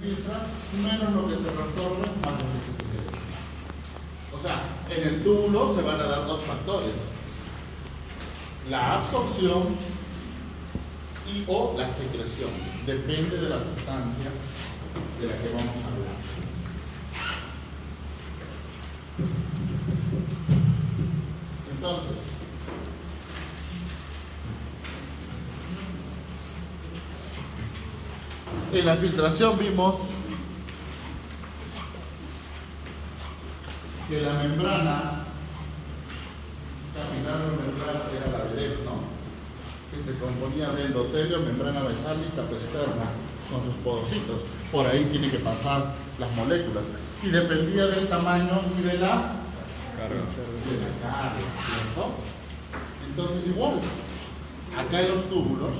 filtra, menos lo que se reabsorbe, más lo que se segrega. O sea, en el túbulo se van a dar dos factores: la absorción y o la secreción. Depende de la sustancia de la que vamos a hablar. Entonces, en la filtración vimos que la membrana capilar o membrana era la vedette, ¿no? Que se componía de endotelio, membrana basal y capa externa con sus podocitos. Por ahí tiene que pasar las moléculas. Y dependía del tamaño y de la carga, ¿cierto? Entonces igual, acá en los túbulos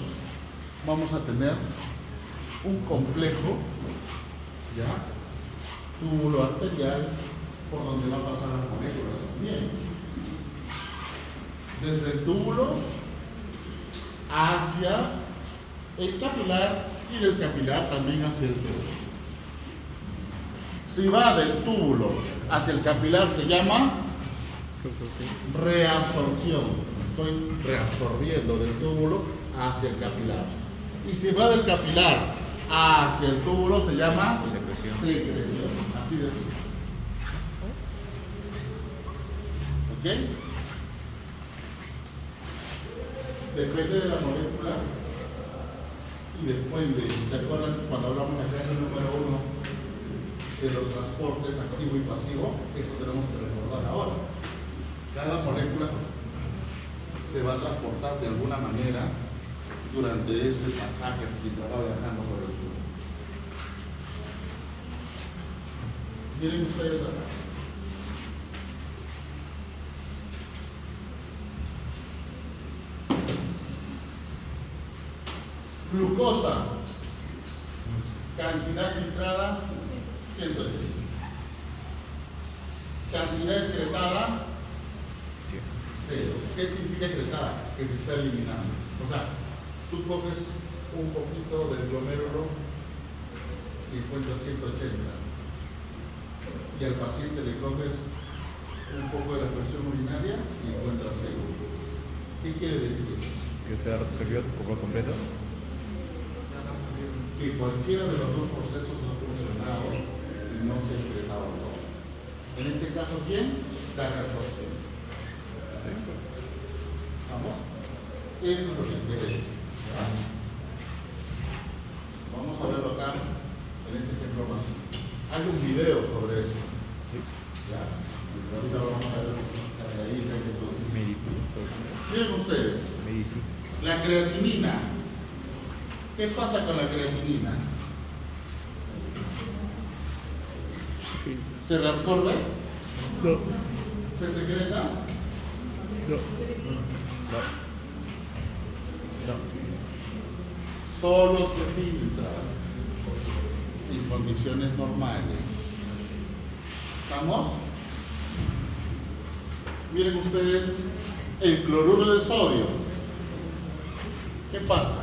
vamos a tener un complejo, ¿ya? Túbulo arterial por donde va a pasar las moléculas también. Desde el túbulo hacia el capilar y del capilar también hacia el túbulo. Si va del túbulo hacia el capilar se llama reabsorción. Estoy reabsorbiendo del túbulo hacia el capilar. Y si va del capilar hacia el túbulo se llama secreción. Así de simple. ¿Ok? Depende de la molécula y depende. ¿Se acuerdan cuando hablamos en la clase número 1 de los transportes activo y pasivo? Eso tenemos que recordar ahora. Cada molécula se va a transportar de alguna manera durante ese pasaje mientras va viajando por el túbulo. Miren ustedes acá. Glucosa, cantidad filtrada, 110. Cantidad excretada, 0. ¿Qué significa excretada? Que se está eliminando. O sea, tú coges un poquito del glomérulo y encuentras 180. Y al paciente le coges un poco de la presión urinaria y encuentras 0. ¿Qué quiere decir? Que se ha reabsorbido por completo. Que cualquiera de los dos procesos no ha funcionado y no se ha excretado todo. En este caso, ¿quién? La reabsorción. ¿Estamos? Eso es lo que quiere decir. Vamos a verlo acá en este ejemplo más. Hay un video sobre eso. Ya. Ahorita vamos a ver cargadita y entonces. Miren ustedes. La creatinina. ¿Qué pasa con la creatinina? ¿Se reabsorbe? No. ¿Se secreta? No. Solo se filtra en condiciones normales. ¿Estamos? Miren ustedes el cloruro de sodio. ¿Qué pasa?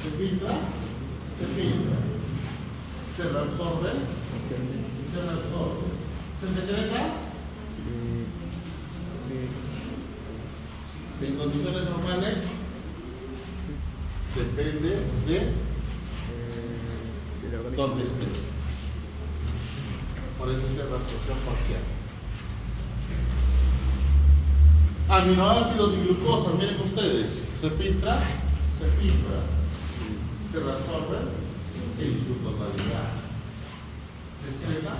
¿Se filtra? Se filtra. ¿Se reabsorbe? Se reabsorbe. ¿Se secreta? Sí. En condiciones normales depende de dónde esté. Por eso es reabsorción parcial. Aminoácidos y glucosa, miren ustedes. ¿Se filtra? Se filtra. ¿Se reabsorbe? En su totalidad. ¿Se excreta?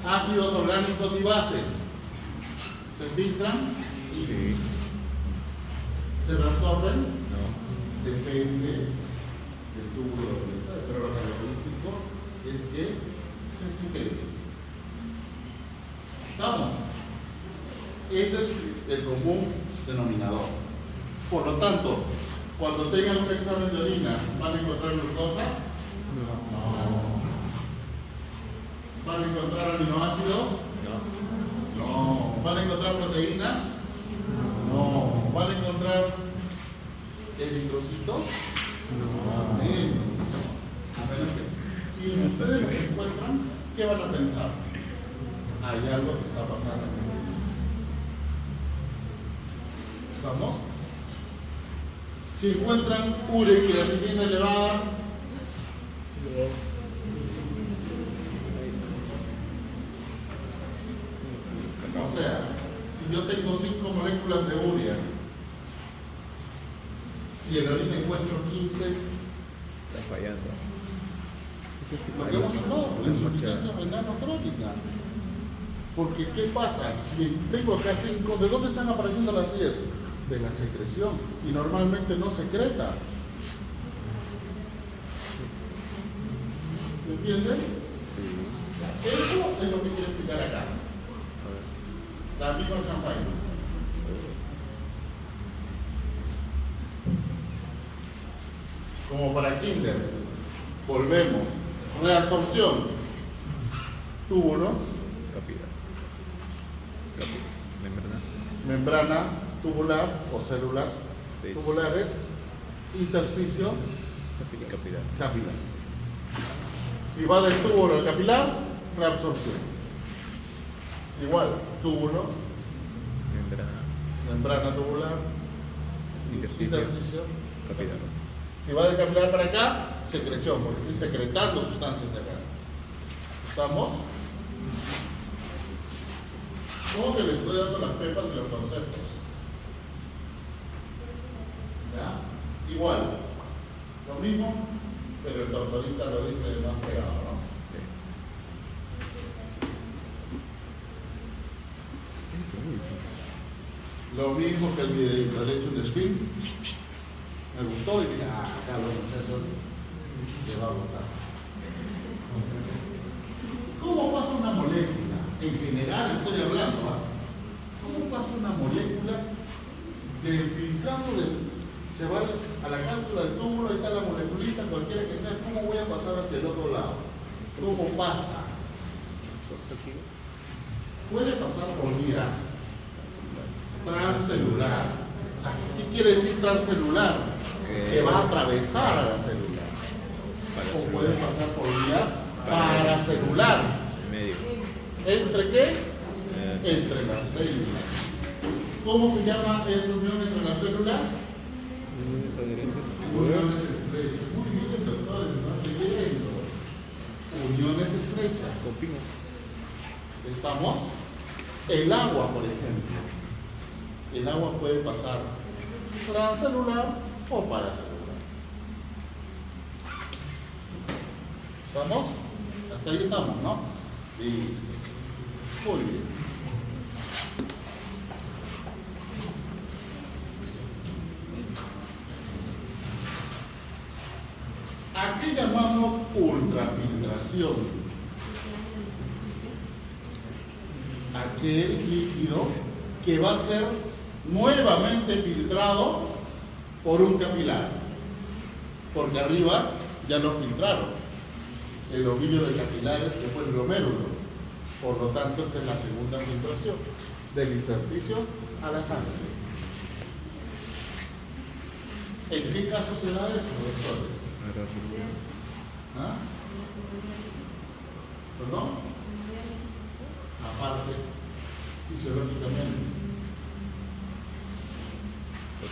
Ácidos orgánicos y bases. ¿Se filtran? Sí. ¿Se reabsorben? No. Depende del túbulo donde está, pero lo característico es que se secreten. ¿Estamos? Ese es el común denominador. Por lo tanto, cuando tengan un examen de orina, ¿van a encontrar glucosa? No. ¿Van a encontrar aminoácidos? No. ¿Van a encontrar proteínas? No. ¿Van a encontrar eritrocitos? Amén. A menos que, si ustedes lo encuentran, ¿qué van a pensar? Hay algo que está pasando. ¿Estamos? Si encuentran urequinatina elevada, o sea, si yo tengo 5 moléculas de urea y en la orina encuentro 15, Está fallando. lo que hemos hablado, la insuficiencia renal no crónica. Porque, ¿qué pasa? Si tengo acá 5, ¿de dónde están apareciendo las 10? De la secreción. Y normalmente no secreta. ¿Se entiende? Eso es lo que quiero explicar acá. La misma champaña. Como para Kinder. Volvemos. Reabsorción. Túbulo. Capilar. Membrana. Membrana tubular o células Sí. tubulares. Intersticio Capilar. capilar. Si va del túbulo al capilar, reabsorción. Igual, túbulo, Membrana. membrana tubular, Intersticio. intersticio. Capilar. Si va del capilar para acá, secreción, porque estoy secretando sustancias acá. ¿Estamos? ¿Cómo que le estoy dando las pepas y los conceptos? ¿Ya? Igual, lo mismo, pero el doctorista lo dice más fregado, ¿no? Sí. Lo mismo que el videito, le he hecho un screen, me gustó y dije, acá los muchachos se va a gustar. ¿Cómo pasa una molécula? En general estoy hablando, ¿ah? ¿Cómo pasa una molécula del filtrado se va a la cápsula del túbulo, ahí está la moleculita, cualquiera que sea, ¿cómo voy a pasar hacia el otro lado? ¿Cómo pasa? Puede pasar por vía transcelular. O sea, ¿qué quiere decir transcelular? Que va a atravesar a la célula. O puede pasar por vía paracelular. Medio. ¿Entre qué? Entre las células. ¿Cómo se llama esa unión entre las células? Uniones estrechas. Muy bien, doctores, están leyendo. Uniones estrechas. Continuo. ¿Estamos? El agua, por ejemplo. El agua puede pasar transcelular o paracelular. ¿Estamos? Hasta ahí estamos, ¿no? Listo. Muy bien. ¿A qué llamamos ultrafiltración? Aquel líquido que va a ser nuevamente filtrado por un capilar, porque arriba ya lo filtraron, el ovillo de capilares que fue el glomérulo. Por lo tanto, esta es la segunda filtración del intersticio a la sangre. ¿En qué caso se da eso, doctores? ¿Ah? ¿Perdón? Aparte, fisiológicamente.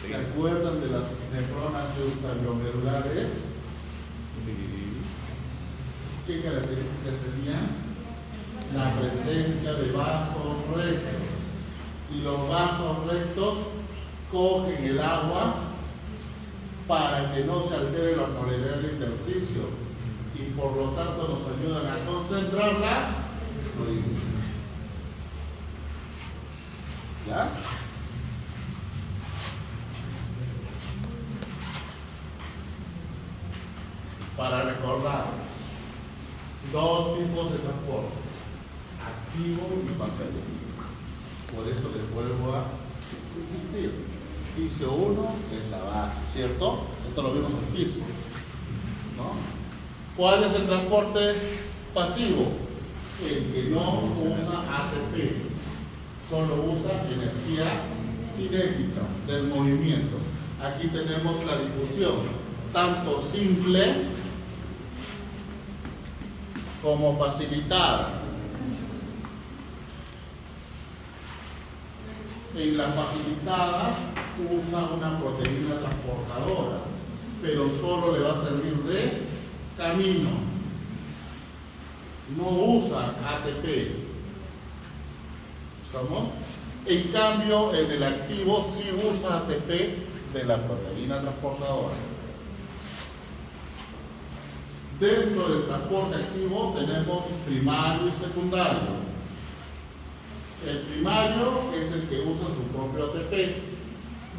¿Se acuerdan de las nefronas eustaglomerulares? ¿Qué características tenían? La presencia de vasos rectos. Y los vasos rectos cogen el agua para que no se altere la osmolaridad del intersticio y por lo tanto nos ayudan a concentrarla. ¿Ya? Para recordar, dos tipos de transporte, activo y pasivo. Por eso les vuelvo a insistir. Fisio 1 es la base, ¿cierto? Esto lo vimos en fisio, ¿no? ¿Cuál es el transporte pasivo? El que no usa ATP, solo usa energía cinética del movimiento. Aquí tenemos la difusión. tanto simple como facilitada. En la facilitada usa una proteína transportadora, pero solo le va a servir de camino. No usa ATP. ¿Estamos? En cambio, en el activo sí usa ATP de la proteína transportadora. Dentro del transporte activo tenemos primario y secundario. El primario es el que usa su propio ATP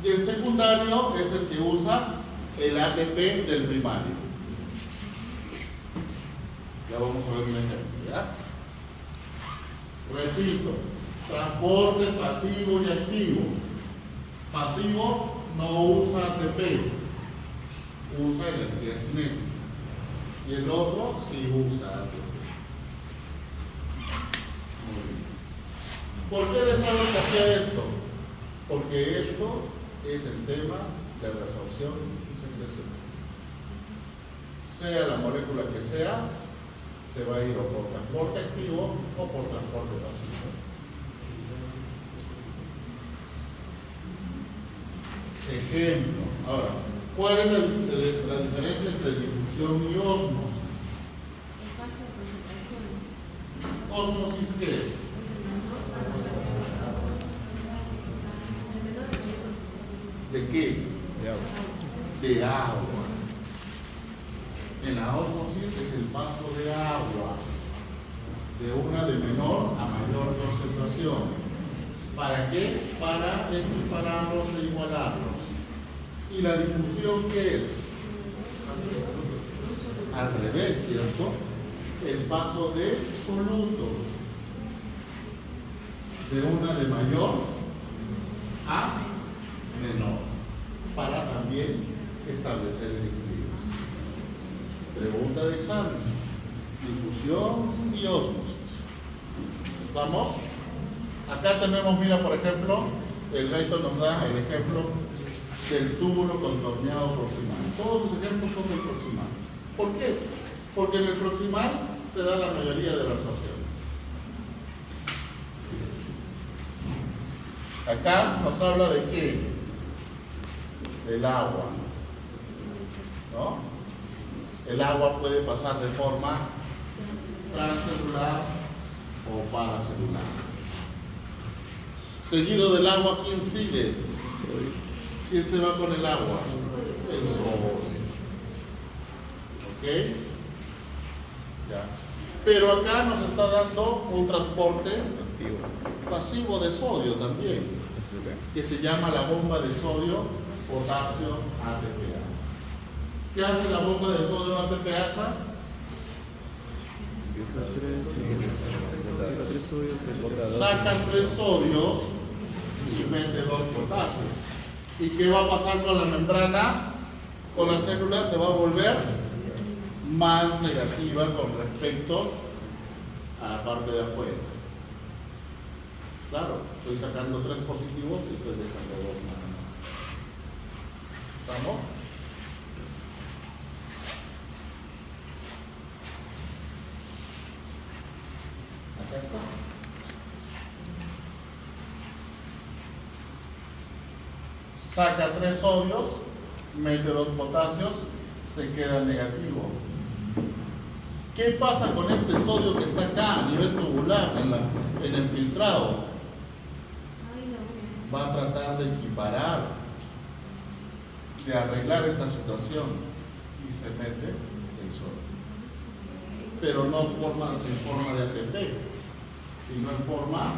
y el secundario es el que usa el ATP del primario. Ya vamos a ver un ejemplo, ¿ya? Repito, transporte pasivo y activo. Pasivo no usa ATP, usa energía cinética. Y el otro sí usa ATP. Muy bien. ¿Por qué les hablo que hacía esto? Porque esto es el tema de resorción y secreción. Sea la molécula que sea, se va a ir o por transporte activo o por transporte pasivo. Ejemplo. Ahora, ¿cuál es la diferencia entre difusión y ósmosis? ¿Ósmosis qué es? ¿De qué? De agua. De agua. En la ósmosis es el paso de agua de una de menor a mayor concentración. ¿Para qué? Para equipararlos e igualarlos. ¿Y la difusión qué es? Al revés, ¿cierto? El paso de solutos de una de mayor a menor, para también establecer el equilibrio. Pregunta de examen: difusión y ósmosis. ¿Estamos? Acá tenemos, mira, por ejemplo, el reto nos da el ejemplo del túbulo contorneado proximal. Todos los ejemplos son del proximal. ¿Por qué? Porque en el proximal se da la mayoría de las opciones. Acá nos habla de qué? Del agua, ¿no? El agua puede pasar de forma transcelular o paracelular. Seguido del agua, ¿quién sigue? ¿Quién se va con el agua? El sodio. ¿Ok? Ya. Pero acá nos está dando un transporte pasivo de sodio también, que se llama la bomba de sodio potasio ATPasa. ¿Qué hace la bomba de sodio ATPasa? Saca 3 sodios y mete 2 potasios. ¿Y qué va a pasar con la membrana? Con la célula se va a volver más negativa con respecto a la parte de afuera. Claro, estoy sacando 3 positivos y estoy dejando 2 nada más. ¿Estamos? Acá está. Saca 3 sodios, mete 2 potasios, se queda negativo. ¿Qué pasa con este sodio que está acá a nivel tubular, en el filtrado? Va a tratar de equiparar, de arreglar esta situación y se mete el sodio. Pero no en forma de ATP, sino en forma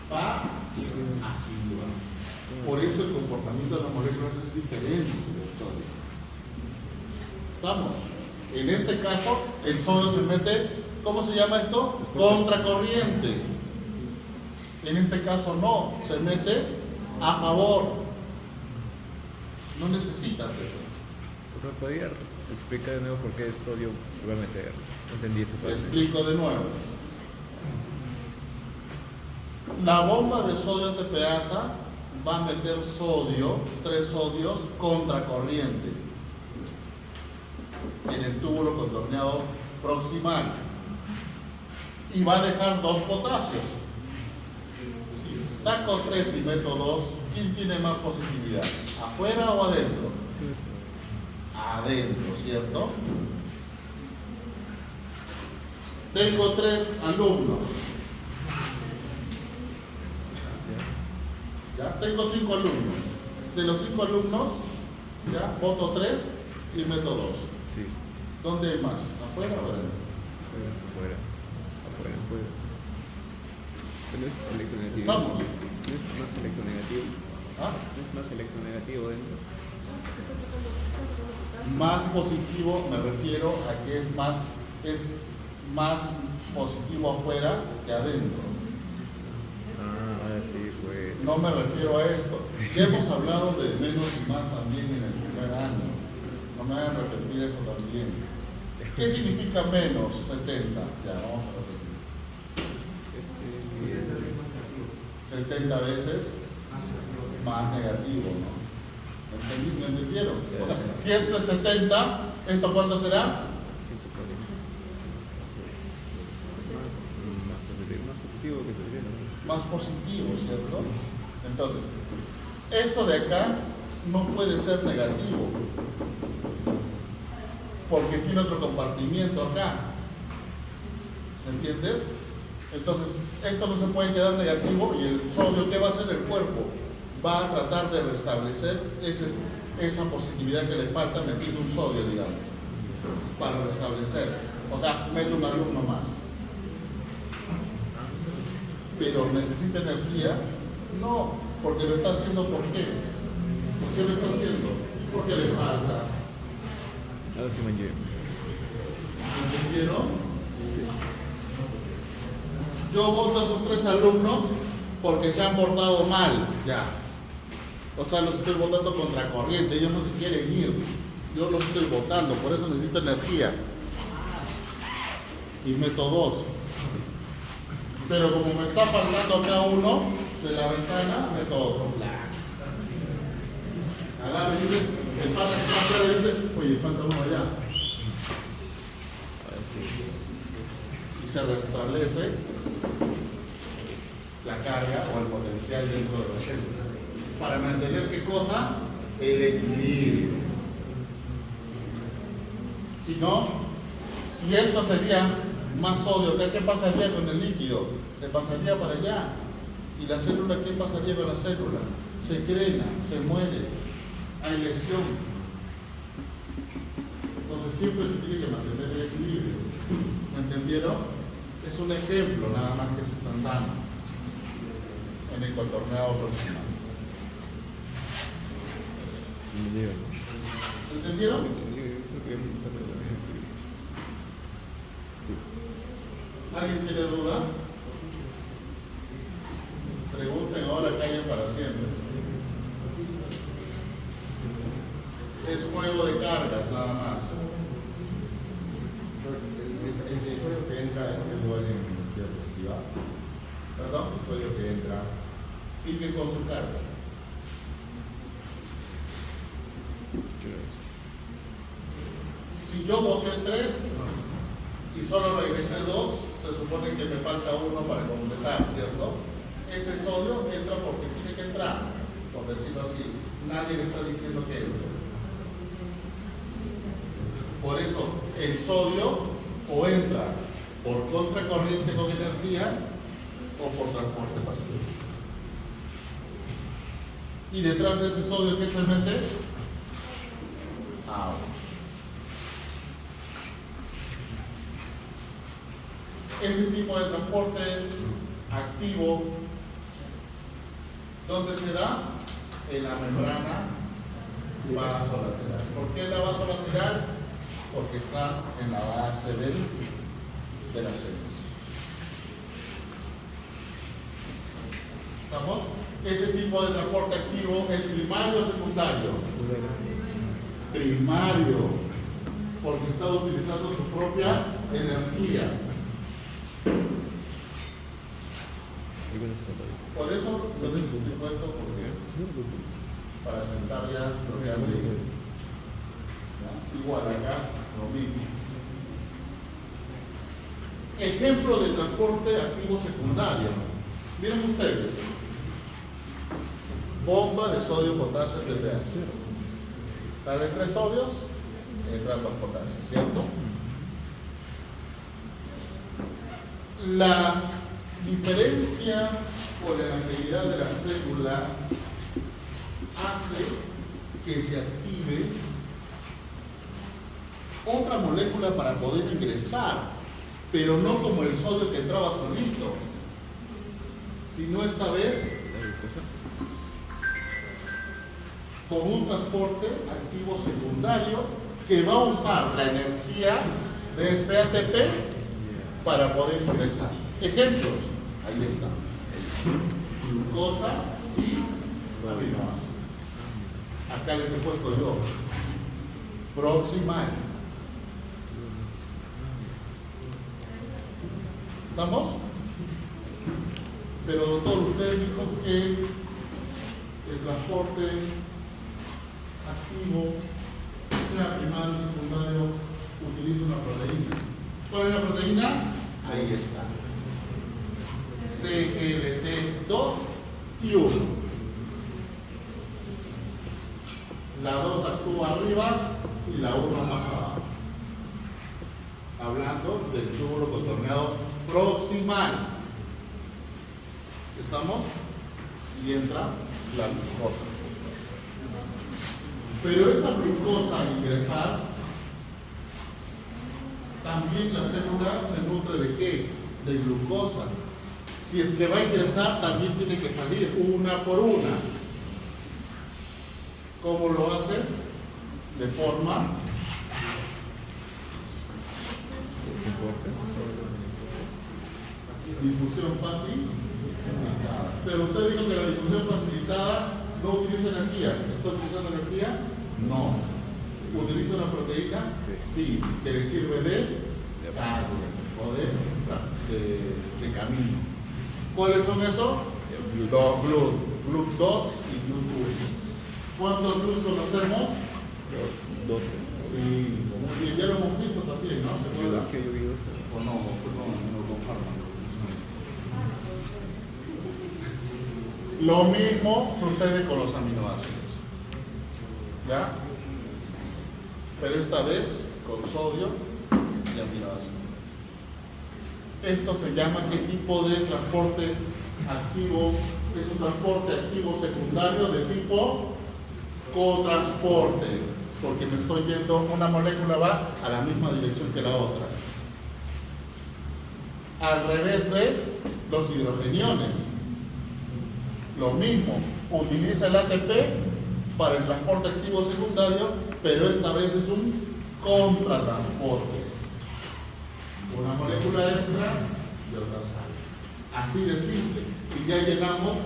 pasiva. Por eso el comportamiento de las moléculas es diferente, doctores. ¿Estamos? En este caso, el sodio se mete, ¿cómo se llama esto? Contracorriente. En este caso no, se mete a favor. No necesita eso. ¿Podría explicar de nuevo por qué el sodio se va a meter? No entendí esa parte. Explico de nuevo. La bomba de sodio ATPasa va a meter sodio, 3 sodios, contracorriente. contorneado proximal. Y va a dejar 2 potasios. Si saco 3 y meto 2, ¿quién tiene más positividad? ¿Afuera o adentro? Adentro, ¿cierto? Tengo 3 alumnos. ¿Ya? Tengo 5 alumnos. De los 5 alumnos, ¿ya? Voto 3 y meto 2. Sí. ¿Dónde hay más? ¿Afuera o adentro? Afuera. Afuera, afuera. Pero es electronegativo. ¿Estamos? ¿No es más electronegativo? ¿Ah? ¿No es más electronegativo dentro? Más positivo me refiero a que es más positivo afuera que adentro. Ah, ahora sí, pues. No me refiero a esto. Ya hemos hablado de menos y más también en el primer año. No me hagan repetir eso también. ¿Qué significa menos 70? Ya, vamos a repetir. 70 veces más negativo, ¿no? ¿Me entendieron? O sea, si esto es 70, ¿esto cuánto será? Más positivo que 60. Más positivo, ¿cierto? Entonces, esto de acá no puede ser negativo, porque tiene otro compartimiento acá. ¿Me entiendes? Entonces, esto no se puede quedar negativo y el sodio, ¿qué va a hacer el cuerpo? Va a tratar de restablecer esa positividad que le falta metiendo un sodio, digamos, para restablecer. O sea, mete un alumno más. Pero necesita energía, no, porque lo está haciendo ¿por qué? ¿Por qué lo está haciendo? Porque le falta. A ver si me llevo. ¿Entendieron? Yo voto a esos 3 alumnos porque se han portado mal, ya. O sea, los estoy votando contracorriente, ellos no se quieren ir. Yo los estoy votando, por eso necesito energía. Y meto 2. Pero como me está faltando acá uno de la ventana, meto otro. Agarra y dice, el pata que está afuera dice, oye, falta uno allá. Y se restablece la carga o el potencial dentro de la célula. Para mantener ¿qué cosa? El equilibrio. Si no, si esto sería más sodio, ¿qué pasaría con el líquido? Se pasaría para allá. ¿Y la célula qué pasaría con la célula? Se crena, se muere, hay lesión. Entonces siempre se tiene que mantener el equilibrio. ¿Me entendieron? Es un ejemplo nada más que se están dando en el contorneado proximal. ¿Entendieron? ¿Alguien tiene duda? Pregunten ahora, callen para siempre. Es juego de cargas nada más. El sodio que entra es igual en energía positiva. ¿Perdón? El sodio que entra Sigue con su carga. Si yo boté 3 y solo regresé 2, se supone que me falta 1 para completar, ¿cierto? Ese sodio entra porque tiene que entrar, por decirlo así. Nadie le está diciendo que entre. Por eso, el sodio o entra por contracorriente con energía o por transporte pasivo. Y detrás de ese sodio, ¿qué se mete? Agua. Ese tipo de transporte activo, ¿dónde se da? En la membrana vasolateral. ¿Por qué la vasolateral? Porque está en la base de la célula. ¿Estamos? Ese tipo de transporte activo es primario o secundario. Primario, porque está utilizando su propia energía. Por eso yo les explico esto porque para sentar ya lo que han leído. ¿Ya? Igual acá lo mismo. Ejemplo de transporte activo secundario. Miren ustedes. Bomba de sodio, potasio, TPA. Salen 3 sodios, entran 2 potasios, ¿cierto? La diferencia o la integridad de la célula hace que se active otra molécula para poder ingresar, pero no como el sodio que entraba solito, sino esta vez con un transporte activo secundario que va a usar la energía de este ATP para poder ingresar. Ejemplos, ahí está. Glucosa y aminoácidos. Acá les he puesto yo. Proximal. ¿Estamos? Pero doctor, usted dijo que el transporte activo, sea primario o secundario, utiliza una proteína. ¿Cuál es la proteína? Ahí está. CLT2 y 1. La 2 actúa arriba y la 1 más abajo. Hablando del túbulo contorneado proximal. ¿Estamos? Y entra la glucosa. Pero esa glucosa al ingresar, también la célula se nutre de ¿qué? De glucosa. Si es que va a ingresar, también tiene que salir una por una. ¿Cómo lo hace? De forma difusión facilitada. Pero usted dijo que la difusión facilitada no utiliza energía. ¿Está utilizando energía? No. ¿Utiliza una proteína? Sí. ¿Que le sirve de carga o de camino? ¿Cuáles son esos? Los GLUT2 y GLUT1. ¿Cuántos GLUT conocemos? 12. Sí, muy bien, ya lo hemos visto también, ¿no? ¿Se acuerda? Que yo vi 12. O no con fármacos. Lo mismo sucede con los aminoácidos. ¿Ya? Pero esta vez con sodio y aminoácidos. Esto se llama ¿qué tipo de transporte activo? Es un transporte activo secundario de tipo cotransporte, porque me estoy yendo, una molécula va a la misma dirección que la otra. Al revés de los hidrogeniones. Lo mismo, utiliza el ATP para el transporte activo secundario, pero esta vez es un contratransporte. Una molécula entra y otra sale. Así de simple. Y ya llenamos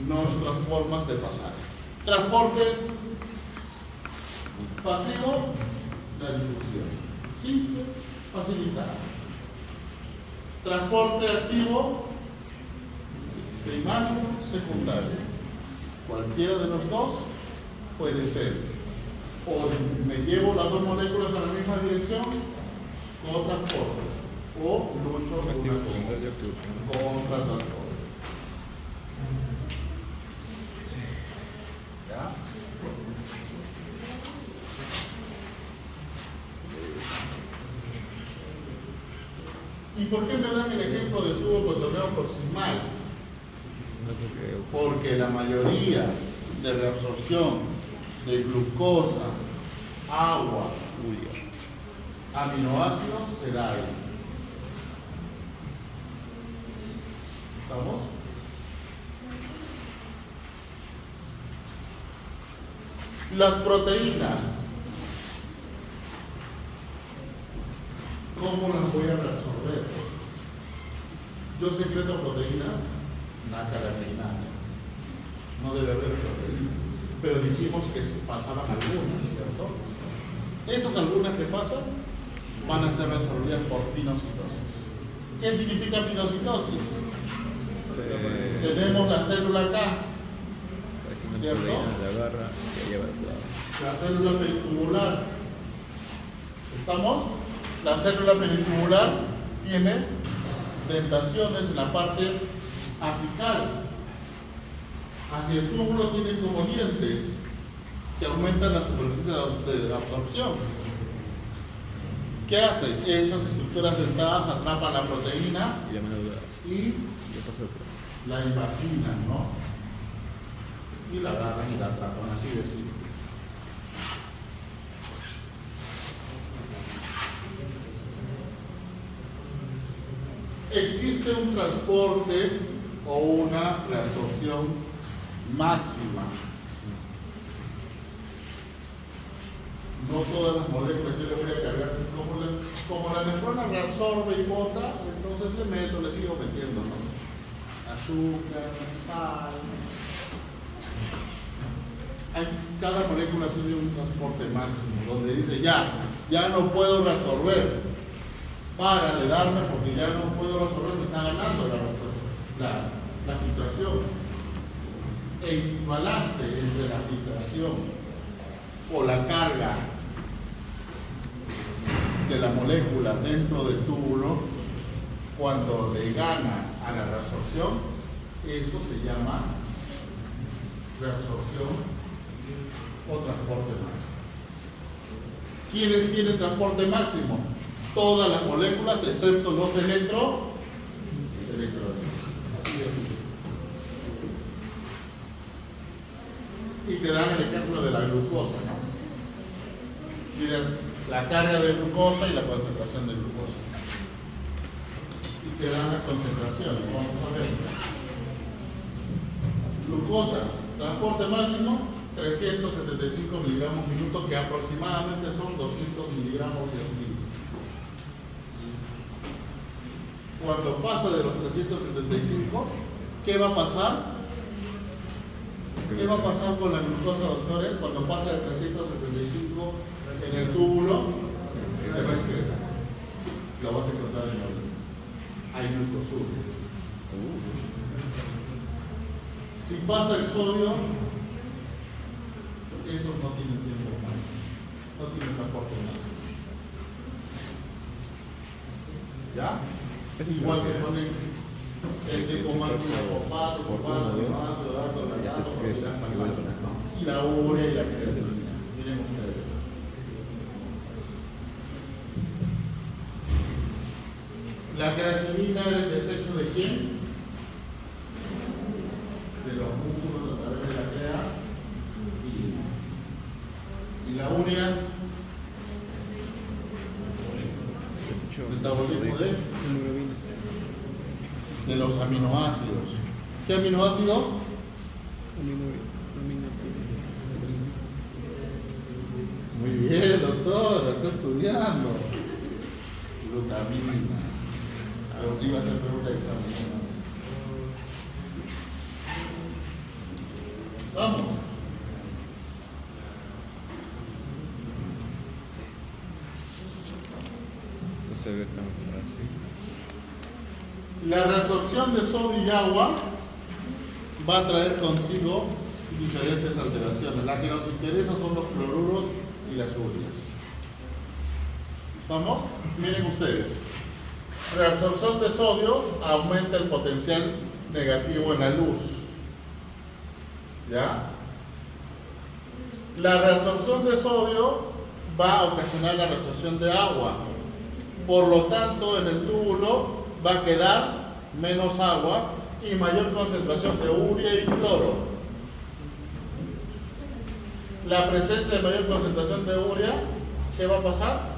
nuestras formas de pasar. Transporte pasivo, la difusión. Simple, facilitado. Transporte activo, primario, secundario. Cualquiera de los dos puede ser. O me llevo las dos moléculas a la misma dirección, con transporte. O lucho con transporte. ¿Ya? ¿Y por qué me dan el ejemplo del tubo contorneado proximal? Porque la mayoría de reabsorción de glucosa, agua, aminoácidos se da ahí. ¿Estamos? Las proteínas, ¿cómo las voy a reabsorber? Yo secreto proteínas nacaracinadas. No debe haber proteínas. Pero dijimos que pasaban algunas, ¿cierto? Esas algunas que pasan van a ser resolvidas por pinocitosis. ¿Qué significa pinocitosis? Tenemos la célula acá, ¿cierto? La célula peritubular. ¿Estamos? La célula peritubular tiene dentaciones en la parte apical. Hacia el túbulo tiene como dientes que aumentan la superficie de absorción. ¿Qué hacen? Esas estructuras dentadas atrapan la proteína Y la mano dura. y Ya pasó. la imaginan, ¿no? Y la agarran y la atrapan, así de simple. Existe un transporte o una reabsorción máxima. No todas las moléculas yo le voy a cargar. Como la nefrona reabsorbe y bota, entonces le sigo metiendo, ¿no? Azúcar, sal. Cada molécula tiene un transporte máximo, donde dice ya no puedo reabsorber. Para de darme porque ya no puedo resolver, me está ganando la filtración. El desbalance entre la filtración o la carga de la molécula dentro del túbulo, cuando le gana a la reabsorción, eso se llama reabsorción o transporte máximo. ¿Quiénes tienen transporte máximo? Todas las moléculas excepto los electrones. Así es. Y te dan el ejemplo de la glucosa, ¿no? Miren, la carga de glucosa y la concentración de glucosa. Y te dan las concentraciones. Vamos a ver. Glucosa, transporte máximo, 375 miligramos minuto, que aproximadamente son 200 miligramos de Cuando pasa de los 375, ¿qué va a pasar? ¿Qué va a pasar con la glucosa, doctores? Cuando pasa de 375 en el túbulo, se va a excretar. Lo vas a encontrar en el orden. Hay glucosuria. Si pasa el sodio, esos no tienen tiempo más. No tienen transporte más. ¿Ya? Igual que ponen el tiempo más fosfato, y la urea y la creatina. Miren ustedes. La creatinina era el desecho de quién? De los músculos a través de la crea. Y la urea, metabolismo de los aminoácidos. ¿Qué aminoácido? Muy bien, doctor, está estudiando. Glutamina. Iba a hacer pregunta de examen. Vamos. No se ve tan fácil. La reabsorción de sodio y agua va a traer consigo diferentes alteraciones. La que nos interesa son los cloruros y las ureas. ¿Estamos? Miren ustedes. Reabsorción de sodio aumenta el potencial negativo en la luz. ¿Ya? La reabsorción de sodio va a ocasionar la reabsorción de agua. Por lo tanto, en el túbulo va a quedar menos agua y mayor concentración de urea y cloro. La presencia de mayor concentración de urea, ¿qué va a pasar?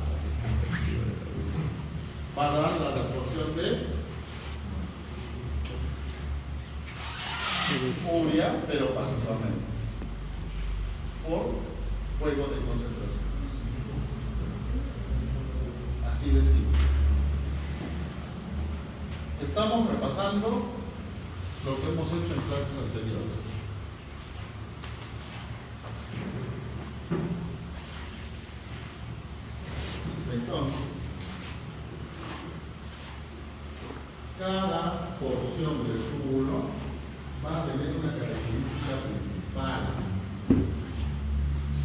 Va a dar la reabsorción de urea, pero pasivamente, por juego de concentración. Así de simple. Estamos repasando lo que hemos hecho en clases anteriores. Entonces, cada porción del túbulo va a tener una característica principal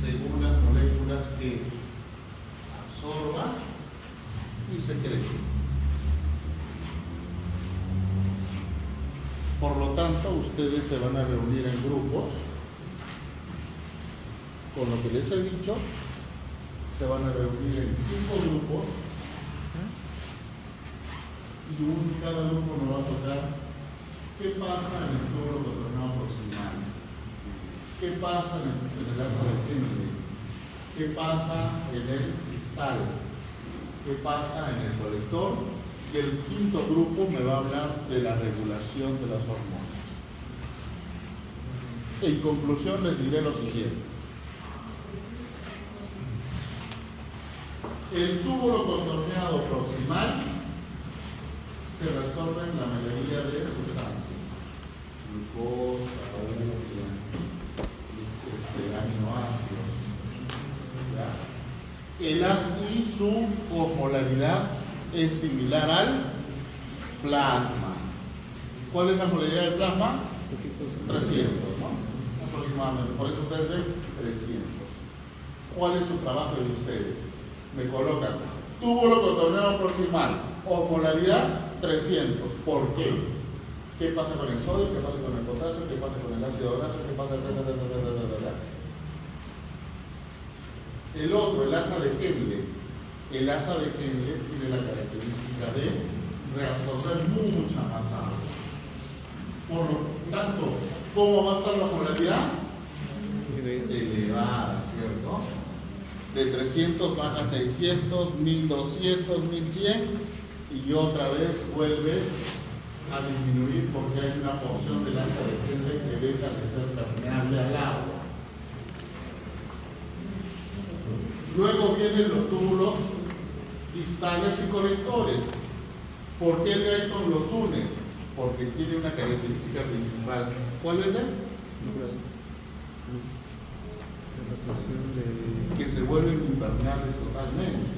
según las moléculas que absorban y secreten. tanto, ustedes se van a reunir en grupos. Con lo que les he dicho, se van a reunir en 5 grupos y cada grupo nos va a tocar qué pasa en el tubo contornado proximal, qué pasa en el asa de Henle, qué pasa en el cristal, qué pasa en el colector, y el quinto grupo me va a hablar de la regulación de las hormonas. En conclusión les diré lo siguiente. El túbulo contorneado proximal se resuelve en la mayoría de sustancias, glucosa, urea, aminoácidos, ¿ya? Y su osmolaridad es similar al plasma. ¿Cuál es la osmolaridad del plasma? 300, ¿no? Aproximadamente. Por eso ustedes ven 300. ¿Cuál es su trabajo de ustedes? Me colocan túbulo contorneado proximal, osmolaridad 300. ¿Por qué? ¿Qué pasa con el sodio? ¿Qué pasa con el potasio? ¿Qué pasa con el ácido graso? ¿Qué pasa? El otro, el asa de Henle. El asa de Henle tiene la característica de reabsorber mucha más agua. Por lo tanto, ¿cómo va a estar la osmolaridad? Elevada, ¿cierto? De 300 baja a 600, 1200, 1100 y otra vez vuelve a disminuir porque hay una porción del asa de Henle que deja de ser permeable al agua. Luego vienen los túbulos distales y colectores. ¿Por qué el Guyton los une? Porque tiene una característica principal. ¿Cuál es esa? Que se vuelven impermeables totalmente.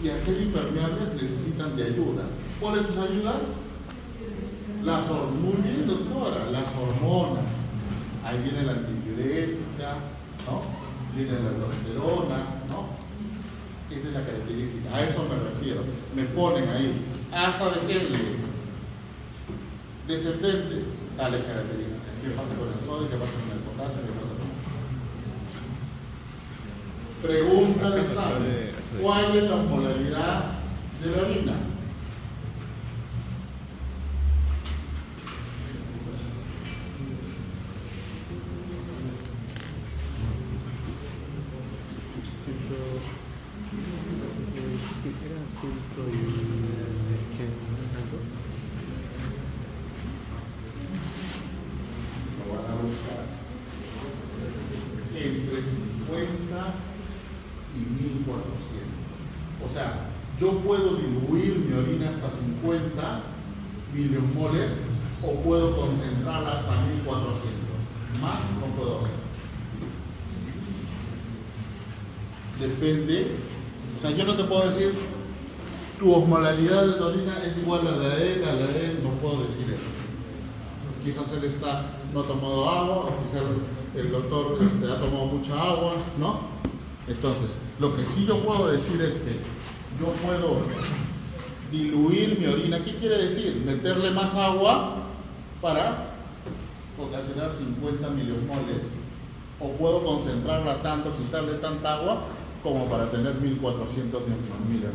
Y al ser impermeables necesitan de ayuda. ¿Cuál es su ayuda? Las hormonas, muy bien, doctora, las hormonas. Ahí viene la antidiurética, ¿no? Viene la aldosterona, ¿no? Esa es la característica, a eso me refiero. Me ponen ahí, asa de Henle, descendente, tales características. ¿Qué pasa con el sodio? ¿Qué pasa con el potasio? ¿Qué pasa con Pregunta de examen. ¿Cuál es la osmolaridad de la orina? Lo van a buscar entre 50 y 1400. O sea, yo puedo diluir mi orina hasta 50 milimoles o puedo concentrarla hasta 1400. Más no puedo hacer. Depende. O sea, yo no te puedo decir tu osmolaridad de la orina es igual a la de él, no puedo decir eso. Quizás él no ha tomado agua, o quizás el doctor ha tomado mucha agua, ¿no? Entonces, lo que sí yo puedo decir es que yo puedo diluir mi orina. ¿Qué quiere decir? Meterle más agua para ocasionar 50 milimoles. O puedo concentrarla tanto, quitarle tanta agua como para tener 1400 milimoles.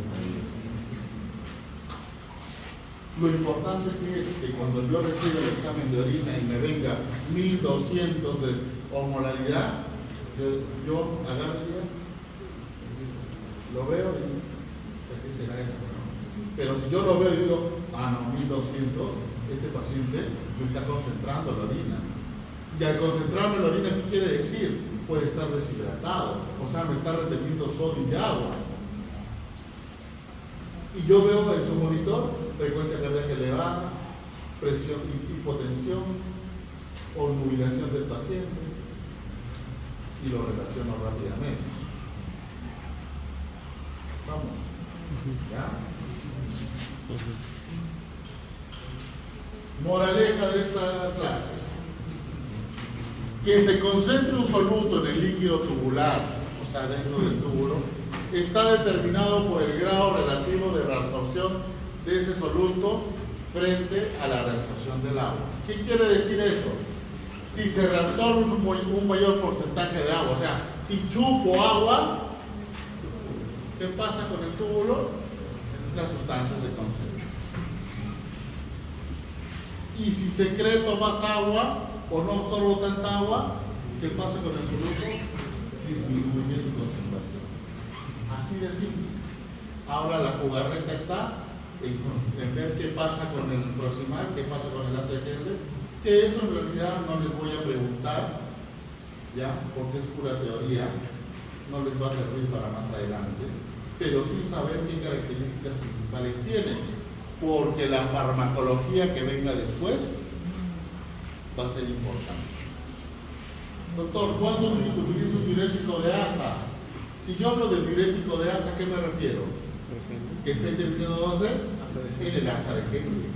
Lo importante es que cuando yo reciba el examen de orina y me venga 1200 de osmolaridad, yo agarraría, lo veo y ¿qué será eso? Pero si yo lo veo y digo, no, 1200, este paciente me está concentrando la orina. Y al concentrarme la orina, ¿qué quiere decir? Puede estar deshidratado, o sea, me está reteniendo sodio y agua. Y yo veo en su monitor frecuencia cardíaca elevada, presión, hipotensión o nubilación del paciente y lo relaciono rápidamente. ¿Estamos? ¿Ya? Moraleja de esta clase. Que se concentre un soluto en el líquido tubular, o sea, dentro del túbulo, está determinado por el grado relativo de reabsorción de ese soluto frente a la reabsorción del agua. ¿Qué quiere decir eso? Si se reabsorbe un mayor porcentaje de agua, o sea, si chupo agua, ¿qué pasa con el túbulo? Las sustancias se concentran. Y si secreto más agua o no absorbo tanta agua, ¿qué pasa con el soluto? Disminuye su concentración. Así de simple. Ahora la jugarreta está en ver qué pasa con el proximal, qué pasa con el ácido de Kende, que eso en realidad no les voy a preguntar, ¿ya? Porque es pura teoría, no les va a servir para más adelante, pero sí saber qué características principales tiene, porque la farmacología que venga después va a ser importante. Doctor, ¿cuándo utilizo un diurético de asa? Si yo hablo del diurético de asa, ¿a qué me refiero? Que esté teniendo 12 en el asa de Henry.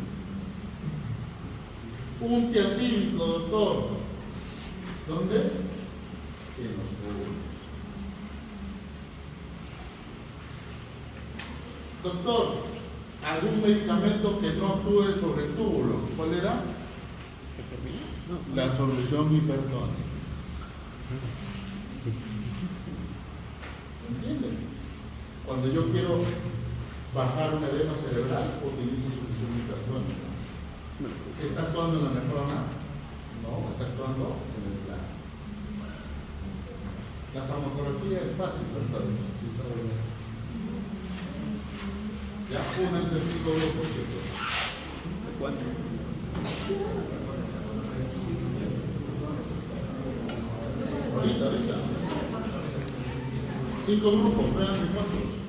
Un tiacídico, doctor. ¿Dónde? En los túbulos. Doctor, ¿algún medicamento que no actúe sobre el túbulo? ¿Cuál era? La solución hipertónica. ¿Entienden? Cuando yo quiero bajar un edema cerebral, utilizo solución hipertónica. ¿Está actuando en la nefrona? No, está actuando en el plano. La farmacología es fácil, doctores, si saben eso. Ya, únanse 5 grupos, chicos. ¿De cuánto? Ahorita. 5 grupos, vean cuántos.